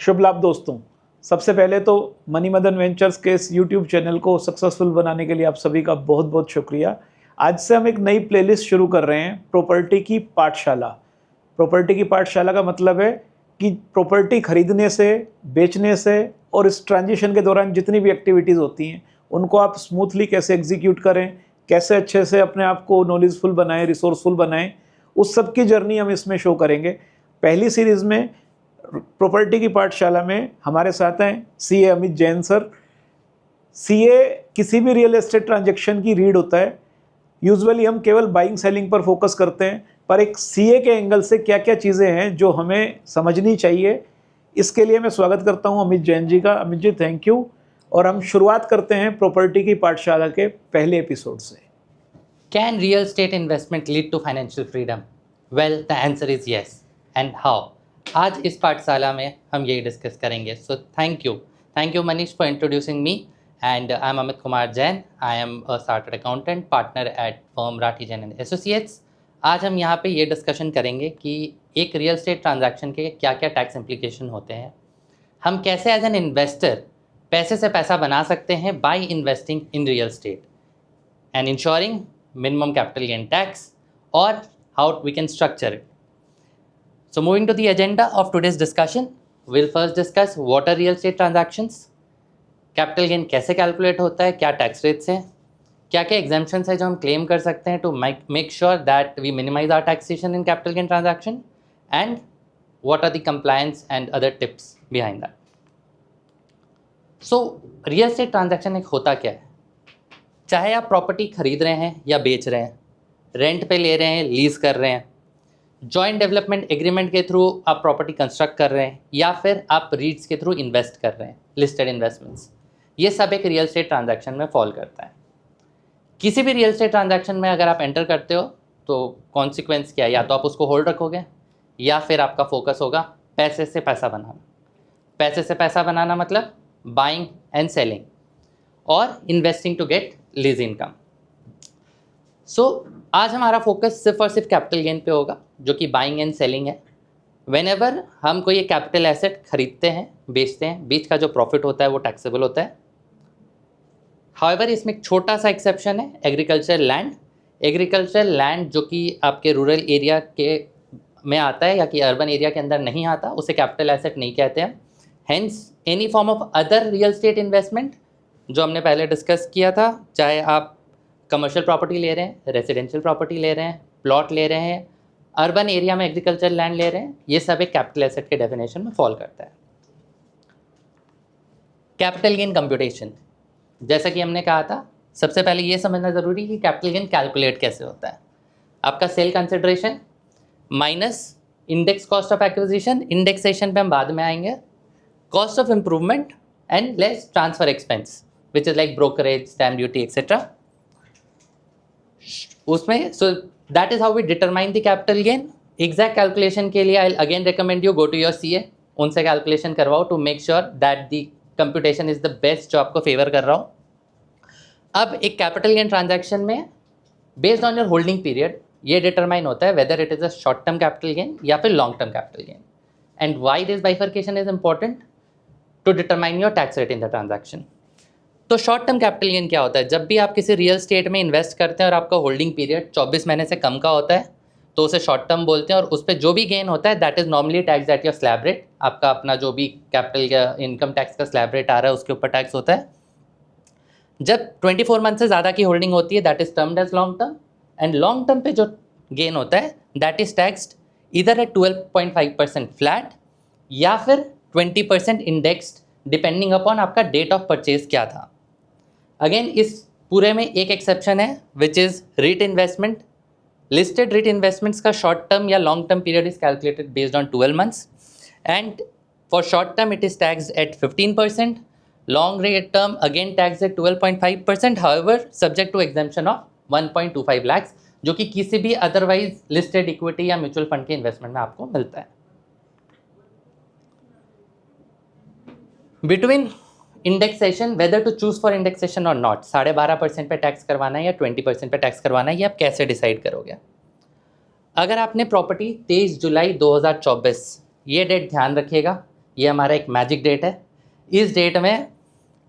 शुभ लाभ दोस्तों। सबसे पहले तो मनी मदन वेंचर्स के इस यूट्यूब चैनल को सक्सेसफुल बनाने के लिए आप सभी का बहुत बहुत शुक्रिया। आज से हम एक नई प्लेलिस्ट शुरू कर रहे हैं, प्रॉपर्टी की पाठशाला। प्रॉपर्टी की पाठशाला का मतलब है कि प्रॉपर्टी खरीदने से, बेचने से और इस ट्रांजिशन के दौरान जितनी भी एक्टिविटीज़ होती हैं उनको आप स्मूथली कैसे एग्जीक्यूट करें, कैसे अच्छे से अपने आप को नॉलेजफुल बनाएं, रिसोर्सफुल बनाएं, उस सब की जर्नी हम इसमें शो करेंगे। पहली सीरीज़ में प्रॉपर्टी की पाठशाला में हमारे साथ हैं CA Amit Jain sir. CA किसी भी रियल एस्टेट ट्रांजैक्शन की रीड होता है। यूजुअली हम केवल बाइंग सेलिंग पर फोकस करते हैं, पर एक सीए के एंगल से क्या क्या चीज़ें हैं जो हमें समझनी चाहिए, इसके लिए मैं स्वागत करता हूं अमित जैन जी का। Amit ji, thank you. और हम शुरुआत करते हैं प्रॉपर्टी की पाठशाला के पहले एपिसोड से। Can real estate investment lead to financial freedom? Well, the answer is yes. And how? आज इस पाठशाला में हम यही डिस्कस करेंगे. So thank you Manish for introducing me. And I'm Amit Kumar Jain. I am a chartered accountant, partner at firm Rathi Jain and Associates. आज हम यहाँ पे ये डिस्कशन करेंगे कि एक रियल एस्टेट ट्रांजैक्शन के क्या क्या टैक्स इम्प्लीकेशन होते हैं, हम कैसे एज एन इन्वेस्टर पैसे से पैसा बना सकते हैं by investing in real estate and ensuring minimum capital gain tax, or how we can structure it. So moving to the agenda of today's discussion, we'll first discuss what are real estate transactions, capital gain कैसे calculate होता है, क्या tax rates हैं, क्या क्या exemptions है जो हम claim कर सकते हैं to make sure that we minimize our taxation in capital gain transaction, and what are the compliance and other tips behind that. So real estate transaction एक होता क्या है? चाहे आप प्रॉपर्टी खरीद रहे हैं या बेच रहे हैं, रेंट पे ले रहे हैं, लीज कर रहे हैं, जॉइंट डेवलपमेंट एग्रीमेंट के थ्रू आप प्रॉपर्टी कंस्ट्रक्ट कर रहे हैं, या फिर आप रीट्स के थ्रू इन्वेस्ट कर रहे हैं, लिस्टेड इन्वेस्टमेंट्स, ये सब एक रियल एस्टेट ट्रांजैक्शन में फॉल करता है। किसी भी रियल एस्टेट ट्रांजैक्शन में अगर आप एंटर करते हो तो कॉन्सिक्वेंस क्या है, या तो आप उसको होल्ड रखोगे या फिर आपका फोकस होगा पैसे से पैसा बनाना। पैसे से पैसा बनाना मतलब बाइंग एंड सेलिंग और investing to get lease income. So आज हमारा फोकस सिर्फ और सिर्फ कैपिटल गेन पे होगा, जो कि बाइंग एंड सेलिंग है। व्हेनेवर हम कोई एक कैपिटल एसेट खरीदते हैं, बेचते हैं, बीच का जो प्रॉफिट होता है वो टैक्सेबल होता है। हाउएवर इसमें एक छोटा सा एक्सेप्शन है, एग्रीकल्चर लैंड। एग्रीकल्चर लैंड जो कि आपके रूरल एरिया के में आता है या कि अर्बन एरिया के अंदर नहीं आता, उसे कैपिटल एसेट नहीं कहते हैं। Hence any form of other real estate investment जो हमने पहले डिस्कस किया था, चाहे आप कमर्शियल प्रॉपर्टी ले रहे हैं, रेजिडेंशियल प्रॉपर्टी ले रहे हैं, प्लॉट ले रहे हैं, अर्बन एरिया में एग्रीकल्चर लैंड ले रहे हैं, ये सब एक कैपिटल एसेट के डेफिनेशन में फॉल करता है। कैपिटल गेन कंप्यूटेशन, जैसा कि हमने कहा था, सबसे पहले ये समझना ज़रूरी है कि कैपिटल गेन कैलकुलेट कैसे होता है। आपका sale consideration minus index cost of acquisition, indexation पे हम बाद में आएंगे, cost of improvement and less transfer expense which is like brokerage, stamp duty, etc. उसमें so that is how we determine the capital gain. Exact calculation के लिए I'll again recommend you go to your CA, उनसे calculation करवाओ to make sure that the computation is the best जो आपको favor कर रहा हो। अब एक capital gain transaction में based on your holding period ये determine होता है whether it is a short term capital gain या फिर long term capital gain, and why this bifurcation is important to determine your tax rate in the transaction. तो short term capital gain क्या होता है? जब भी आप किसी रियल स्टेट में इन्वेस्ट करते हैं और आपका होल्डिंग पीरियड 24 महीने से कम का होता है तो उसे शॉर्ट टर्म बोलते हैं, और उस पर जो भी गेन होता है that is normally tax at your slab rate. आपका अपना जो भी कैपिटल या इनकम टैक्स का स्लैब रेट आ रहा है उसके ऊपर टैक्स होता है। जब 24 मंथ से ज़्यादा की होल्डिंग होती है that is termed as long term, and long term पे जो गेन होता है दैट इज़ टैक्सड इधर एट 12.5% फ्लैट या फिर 20% इंडेक्स्ड, डिपेंडिंग अपॉन आपका डेट ऑफ परचेज क्या था। अगेन इस पूरे में एक एक्सेप्शन है which is REIT investment. Listed REIT investments का शॉर्ट टर्म या long term period is calculated based on 12 months, and for short term it is taxed at 15%, long rate term again tax at 12.5%, however subject to exemption of 1.25 lakh, जो कि किसी भी otherwise listed equity या mutual fund के investment में आपको मिलता है। Between indexation, whether to choose for indexation और नॉट, 12.5% पे टैक्स करवाना है या 20% पे टैक्स करवाना है, ये आप कैसे डिसाइड करोगे? अगर आपने प्रॉपर्टी 23 जुलाई 2024 ये डेट ध्यान रखिएगा, ये हमारा एक मैजिक डेट है। इस डेट में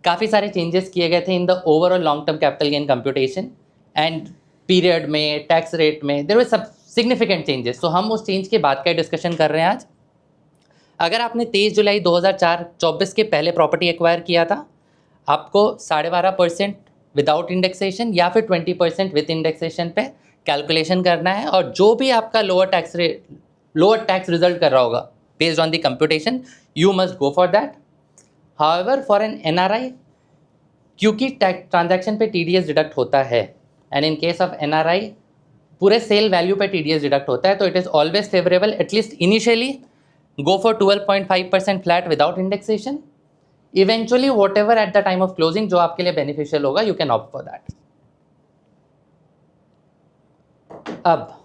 काफ़ी सारे चेंजेस किए गए थे in the overall long term capital gain computation and period में, टैक्स रेट में, देयर वर सब सिग्निफिकेंट चेंजेस। तो हम उस चेंज के बाद का डिस्कशन कर रहे हैं आज। अगर आपने 23 जुलाई 2024 के पहले प्रॉपर्टी एक्वायर किया था, आपको 12.5% विदाउट इंडेक्सेशन या फिर 20% विद इंडेक्सेशन पे कैलकुलेशन करना है, और जो भी आपका लोअर टैक्स रिजल्ट कर रहा होगा based on the computation, you must go for that. However for an NRI, क्योंकि ट्रांजैक्शन पे टीडीएस डिडक्ट होता है, and in case of NRI पूरे सेल वैल्यू पे टीडीएस डिडक्ट होता है, तो it is always favourable at least initially go for 12.5% flat without indexation. Eventually whatever at the time of closing जो आपके लिए beneficial होगा, you can opt for that. अब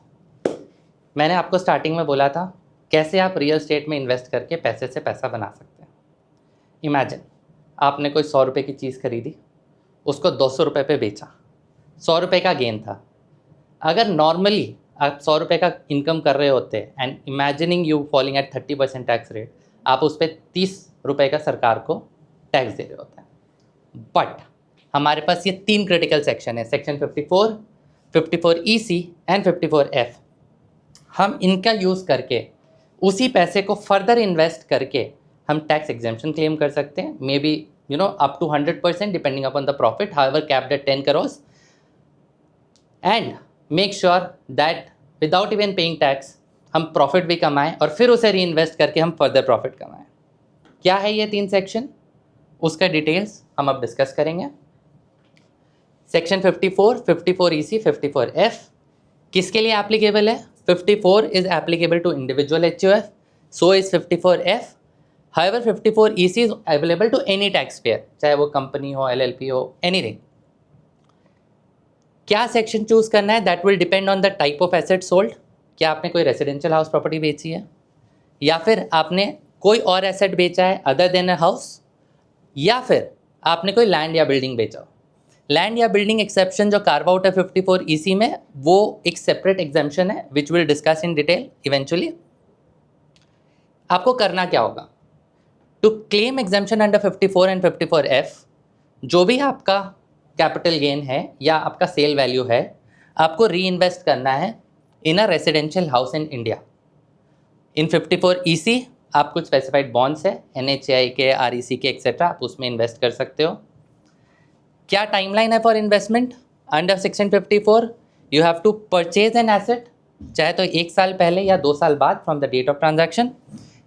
मैंने आपको स्टार्टिंग में बोला था कैसे आप रियल स्टेट में इन्वेस्ट करके पैसे से पैसा बना सकते हैं। इमेजिन आपने कोई 100 रुपये की चीज़ खरीदी, उसको 200 रुपये पे बेचा, 100 रुपये का गेन था। अगर नॉर्मली आप 100 रुपये का इनकम कर रहे होते and imagining you falling eight 30% tax rate, आप उस पर 30 रुपये का सरकार को टैक्स दे रहे होते हैं। बट हमारे पास ये 3 क्रिटिकल सेक्शन है, सेक्शन 54, 54EC एंड 54F। हम इनका यूज़ करके उसी पैसे को फर्दर इन्वेस्ट करके हम टैक्स एग्जेम्पशन क्लेम कर सकते हैं, may be up to 100% depending upon the profit, however capped at 10 crores, and make sure that without even paying tax हम प्रॉफिट भी कमाएं और फिर उसे री इन्वेस्ट करके हम फर्दर प्रॉफिट कमाएं। क्या है ये 3 सेक्शन, उसका डिटेल्स हम अब डिस्कस करेंगे। सेक्शन 54, 54EC, 54F किसके लिए एप्लीकेबल है? 54 is applicable to individual HUF, so is 54F। However 54EC is available to any tax payer, चाहे वो कंपनी हो, LLP हो, एनीथिंग। क्या सेक्शन चूज करना है? That will depend on the type of asset sold. क्या आपने कोई रेजिडेंशियल हाउस प्रॉपर्टी बेची है, या फिर आपने कोई और एसेट बेचा है अदर देन अ हाउस, या फिर आपने कोई लैंड या बिल्डिंग बेचा। लैंड या बिल्डिंग एक्सेप्शन जो कार्व आउट है 54EC में, वो एक सेपरेट एग्जेम्पशन है which will discuss in detail eventually. आपको करना क्या होगा? To claim exemption under 54 and 54F, जो भी आपका कैपिटल गेन है या आपका सेल वैल्यू है, आपको री इन्वेस्ट करना है in a residential house in India. In 54EC आप कुछ स्पेसिफाइड बॉन्ड्स है, NHAI के, REC के एक्सेट्रा, आप उसमें इन्वेस्ट कर सकते हो। क्या टाइमलाइन है for investment? Under section 54 you have to purchase an asset, चाहे तो 1 साल पहले या 2 साल बाद from the date of transaction,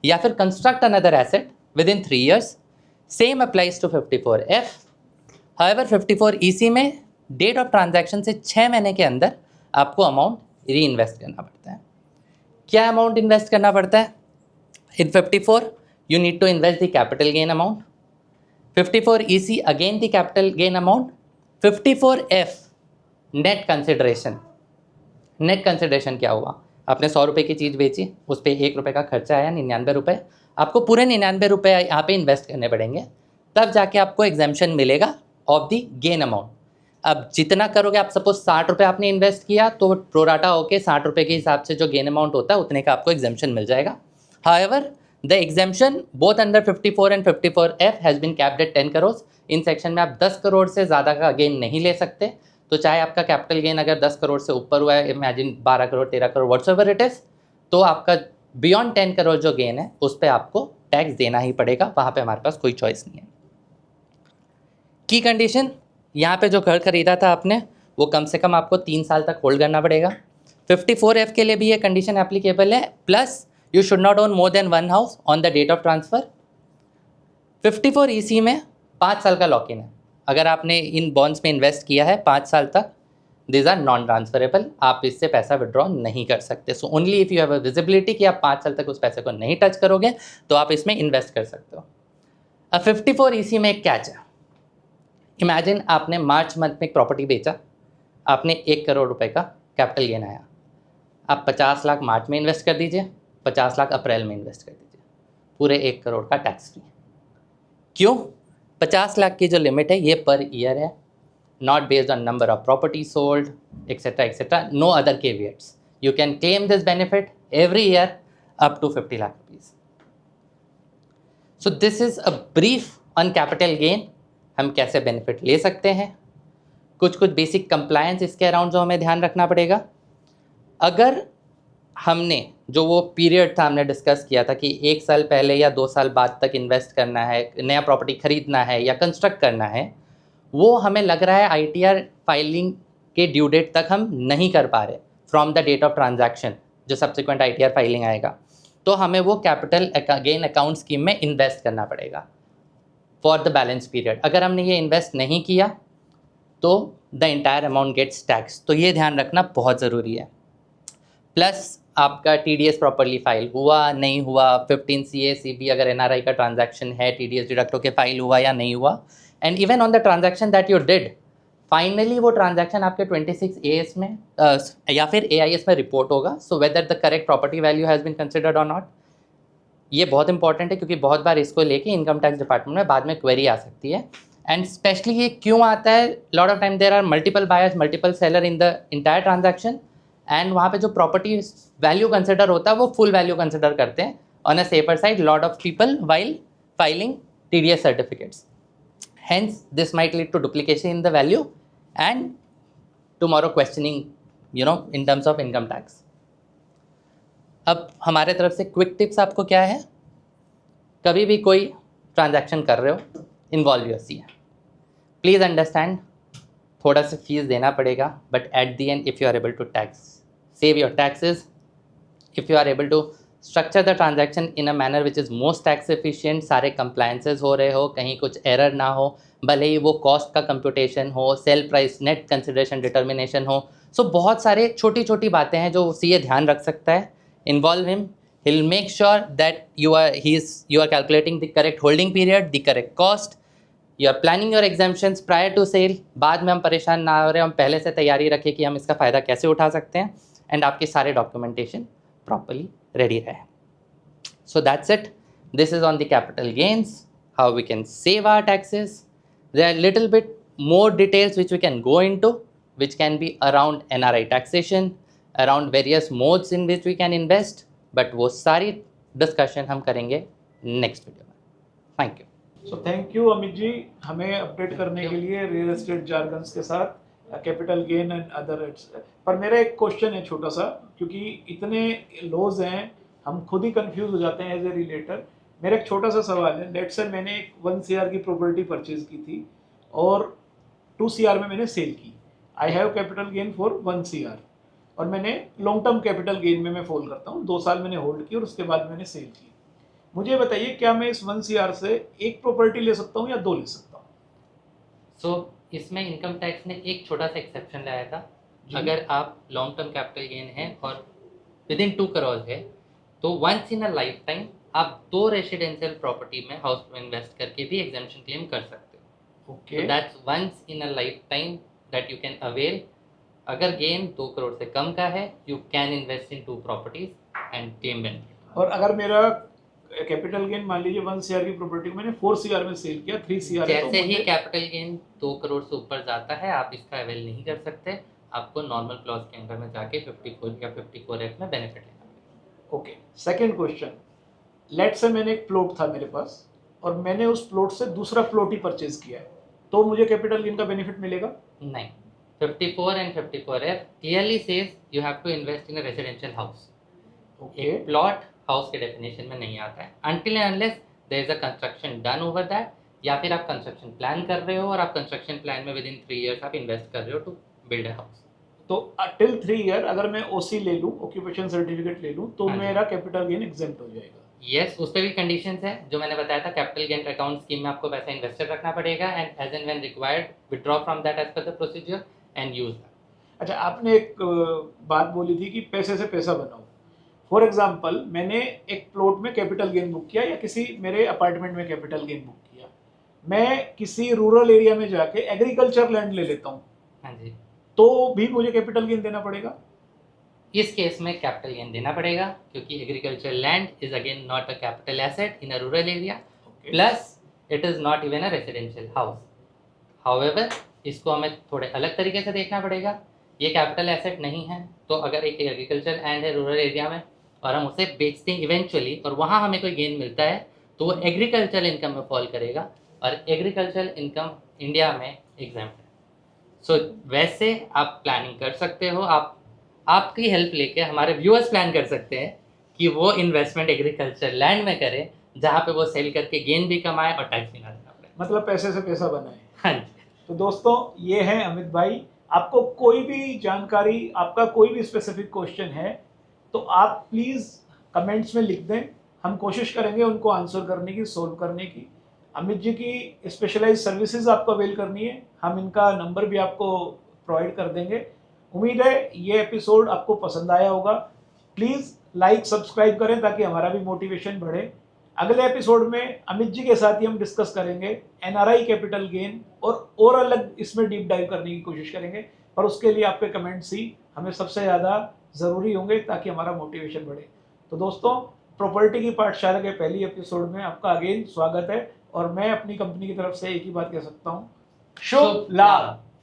या फिर construct another asset within 3 years। Same applies to 54F। However 54EC में डेट ऑफ ट्रांजैक्शन से 6 महीने के अंदर आपको अमाउंट री इन्वेस्ट करना पड़ता है। क्या अमाउंट इन्वेस्ट करना पड़ता है? In 54 you need to invest the capital gain amount, 54EC again the capital gain amount, 54F net consideration. Net consideration क्या हुआ? आपने 100 रुपये की चीज़ बेची, उस पर 1 रुपये का खर्चा आया, 99 रुपये, आपको पूरे 99 रुपये यहाँ पे इन्वेस्ट करने पड़ेंगे, तब जाके आपको एग्जेम्पशन मिलेगा ऑफ द गेन अमाउंट। अब जितना करोगे, आप सपोज 60 रुपये आपने इन्वेस्ट किया, तो प्रोराटा होके 60 रुपये के हिसाब से जो गेन अमाउंट होता है उतने का आपको एग्जेम्पशन मिल जाएगा। However the exemption both under 54 and 54F has been capped at 10 crores। इन सेक्शन में आप 10 करोड़ से ज़्यादा का गेन नहीं ले सकते, तो चाहे आपका कैपिटल गेन अगर 10 करोड़ से ऊपर हुआ है, imagine 12 crore, 13 crore, whatsoever it is, तो आपका बियॉन्ड 10 करोड़ जो गेन है उस पर आपको टैक्स देना ही पड़ेगा। वहाँ पे हमारे पास कोई चॉइस नहीं है। की कंडीशन, यहाँ पे जो घर खरीदा था आपने, वो कम से कम आपको 3 साल तक होल्ड करना पड़ेगा। 54F के लिए भी ये कंडीशन एप्लीकेबल है, plus you should not own more than 1 house on the date of transfer. 54EC में 5 साल का लॉक इन है। अगर आपने इन बॉन्ड्स में इन्वेस्ट किया है 5 साल तक, दिस आर नॉन ट्रांसफरेबल, आप इससे पैसा विड्रॉ नहीं कर सकते। So only if you have a visibility कि आप 5 साल तक उस पैसे को नहीं टच करोगे, तो आप इसमें इन्वेस्ट कर सकते हो। अब 54EC में एक कैच है। इमेजिन आपने मार्च मंथ में एक प्रॉपर्टी बेचा, आपने 1 करोड़ रुपए का कैपिटल गेन आया, आप 50 लाख मार्च में इन्वेस्ट कर दीजिए, 50 लाख अप्रैल में इन्वेस्ट कर दीजिए, पूरे 1 करोड़ का टैक्स फ्री। क्यों? 50 लाख की जो लिमिट है ये पर ईयर है, not based on number of property sold etcetera etcetera, no other caveats. You can claim this benefit every year up to 50 lakh rupees. So this is a brief on capital gain, हम कैसे benefit ले सकते हैं, कुछ कुछ basic compliance इसके around जो हमें ध्यान रखना पड़ेगा। अगर हमने जो वो पीरियड था हमने डिस्कस किया था कि 1 साल पहले या 2 साल बाद तक इन्वेस्ट करना है, नया प्रॉपर्टी खरीदना है या कंस्ट्रक्ट करना है, वो हमें लग रहा है आईटीआर फाइलिंग के ड्यू डेट तक हम नहीं कर पा रहे from the date of transaction, जो सब्सिक्वेंट आईटीआर फाइलिंग आएगा, तो हमें वो कैपिटल गेन अकाउंट स्कीम में इन्वेस्ट करना पड़ेगा फॉर द बैलेंस पीरियड। अगर हमने ये इन्वेस्ट नहीं किया तो the entire amount gets tax, तो ये ध्यान रखना बहुत ज़रूरी है। प्लस आपका टीडीएस प्रॉपरली फाइल हुआ नहीं हुआ, 15 CA/CB अगर एनआरआई का ट्रांजैक्शन है, टीडीएस डिडक्ट होकर फाइल हुआ या नहीं हुआ, and even on the transaction that you did, finally वो ट्रांजैक्शन आपके 26 AS में या फिर AIS में रिपोर्ट होगा। So whether the correct property value has been considered और नॉट, ये बहुत इंपॉर्टेंट है क्योंकि बहुत बार इसको लेके इनकम टैक्स डिपार्टमेंट में बाद में क्वेरी आ सकती है। एंड स्पेशली ये क्यों आता है, lot of time there are multiple buyers, multiple seller in the entire transaction, and वहाँ पे जो प्रॉपर्टी वैल्यू कंसिडर होता है वो फुल वैल्यू कंसिडर करते हैं on a safer side lot of people while filing TDS certificates. Hence, this might lead to duplication in the value and tomorrow questioning, in terms of income tax. अब हमारे तरफ से quick tips आपको क्या है, कभी भी कोई ट्रांजैक्शन कर रहे हो, involve your CA। Please understand, थोड़ा सा फीस देना पड़ेगा, but at the end if you are able to save your taxes, if you are able to structure the transaction in a manner which is most tax efficient, सारे compliances हो रहे हो, कहीं कुछ एरर ना हो, भले ही वो कॉस्ट का कंप्यूटेशन हो, sale price net consideration determination हो। सो बहुत सारे छोटी छोटी बातें हैं जो CA ध्यान रख सकता है। Involve him, he'll make sure that you are calculating the correct holding period, the correct cost, you are planning your exemptions prior to sale। बाद में हम परेशान ना हो रहे, हम पहले से तैयारी रखें कि हम इसका फ़ायदा कैसे उठा सकते हैं, एंड आपके सारे डॉक्यूमेंटेशन प्रॉपरली रेडी रहे। So that's it. This is on the capital gains, how we can save our taxes. There are little bit more details which we can go into, which can be around NRI taxation, around various modes in which we can invest, but वो सारी discussion हम करेंगे next video में। Thank you. So thank you Amit ji, हमें update करने के लिए real estate jargons के साथ कैपिटल गेन एंड अदर। पर मेरा एक क्वेश्चन है छोटा सा, क्योंकि इतने लॉज हैं हम खुद ही कंफ्यूज हो जाते हैं एज ए रिलेटर। मेरा एक छोटा सा सवाल है, लेट्स से मैंने एक 1 CR की प्रॉपर्टी परचेज की थी और 2 CR में मैंने सेल की। I have capital gain for 1 CR और मैंने लॉन्ग टर्म कैपिटल गेन में मैं फॉल करता हूँ, 2 साल मैंने होल्ड की और उसके बाद मैंने सेल की। मुझे बताइए, क्या मैं इस 1 CR से एक प्रॉपर्टी ले सकता हूँ या 2 ले सकता हूँ? सो इसमें इनकम टैक्स ने एक छोटा सा एक्सेप्शन लाया था। अगर आप लॉन्ग टर्म कैपिटल गेन है और विद इन 2 करोड़ है, तो once in a life time आप 2 रेसिडेंशियल प्रॉपर्टी में हाउस में इन्वेस्ट करके भी एग्जेम्पशन क्लेम कर सकते हो। Okay, that's once in a life time that you can avail. अगर गेन 2 करोड़ से कम का है, you can invest in 2 properties and claim benefit. और अगर मेरा कैपिटल गेन मान लीजिए 1 CR की प्रॉपर्टी को मैंने 4 CR में सेल किया, 3 CR है, जैसे ही कैपिटल गेन 2 करोड़ से ऊपर जाता है, आप इसका अवेल नहीं कर सकते, आपको नॉर्मल क्लॉज के अंदर में जाके 54 या 54F में बेनिफिट लेना पड़ेगा। ओके, सेकंड क्वेश्चन, लेट से मैंने एक प्लॉट था मेरे पास और मैंने उस प्लॉट से दूसरा प्लॉट ही परचेज किया है, तो मुझे कैपिटल गेन का बेनिफिट मिलेगा? नहीं, 54 and 54F clearly says you have to invest in a residential house. Okay, एक प्लॉट हाउस के डेफिनेशन में नहीं आता है until and unless there is a construction done over that, या फिर आप कंस्ट्रक्शन प्लान कर रहे हो और आप कंस्ट्रक्शन प्लान में विद इन 3 इयर्स आप इन्वेस्ट कर रहे हो टू बिल्ड अ हाउस। तो टिल 3 ईयर अगर मैं OC ले लूँ, ऑक्यूपेशन सर्टिफिकेट ले लूँ, तो हाँ जी। मेरा कैपिटल गेन एग्जेम्प्ट हो जाएगा? यस, उस पर भी कंडीशंस है जो मैंने बताया था। कैपिटल गेन अकाउंट स्कीम में आपको पैसा इन्वेस्टेड रखना पड़ेगा and as and when required withdraw from that as per the procedure and use that. अच्छा, आपने एक बात बोली थी कि पैसे से पैसा बनाओ। फॉर एग्जाम्पल, मैंने एक प्लॉट में कैपिटल गेन बुक किया या किसी मेरे अपार्टमेंट में कैपिटल गेन बुक किया, मैं किसी रूरल एरिया में जाके एग्रीकल्चर लैंड ले लेता हूँ, हाँ जी, तो भी मुझे कैपिटल गेन देना पड़ेगा? इस केस में कैपिटल गेन देना पड़ेगा क्योंकि agriculture land is again not a capital asset in a rural area, plus it is not even a residential house. However इसको हमें थोड़े अलग तरीके से देखना पड़ेगा। ये कैपिटल एसेट नहीं है, तो अगर एक एग्रीकल्चर लैंड है रूरल एरिया में और हम उसे बेचते हैं इवेंचुअली और वहाँ हमें कोई गेन मिलता है, तो वो एग्रीकल्चरल इनकम में फॉल करेगा, और एग्रीकल्चरल इनकम इंडिया में एग्जाम्प्ट है। सो वैसे आप प्लानिंग कर सकते हो, आपकी हेल्प लेके हमारे व्यूअर्स प्लान कर सकते हैं कि वो इन्वेस्टमेंट एग्रीकल्चर लैंड में करें, जहाँ पे वो सेल करके गेन भी कमाए और टैक्स भी ना देना पड़े। मतलब पैसे से पैसा बनाए। हाँ जी। तो दोस्तों ये है अमित भाई। आपको कोई भी जानकारी, आपका कोई भी स्पेसिफिक क्वेश्चन है तो आप प्लीज़ कमेंट्स में लिख दें, हम कोशिश करेंगे उनको आंसर करने की, सोल्व करने की। अमित जी की स्पेशलाइज सर्विसेज आपको अवेल करनी है, हम इनका नंबर भी आपको प्रोवाइड कर देंगे। उम्मीद है ये एपिसोड आपको पसंद आया होगा। प्लीज़ लाइक सब्सक्राइब करें ताकि हमारा भी मोटिवेशन बढ़े। अगले एपिसोड में अमित जी के साथ ही हम डिस्कस करेंगे एनआरआई कैपिटल गेन, और अलग इसमें डीप डाइव करने की कोशिश करेंगे, पर उसके लिए आपके कमेंट्स ही हमें सबसे ज़्यादा ज़रूरी होंगे ताकि हमारा मोटिवेशन बढ़े। तो दोस्तों प्रॉपर्टी की पाठशाला के पहली एपिसोड में आपका अगेन स्वागत है, और मैं अपनी कंपनी की तरफ से एक ही बात कह सकता हूँ, शुभ लाभ।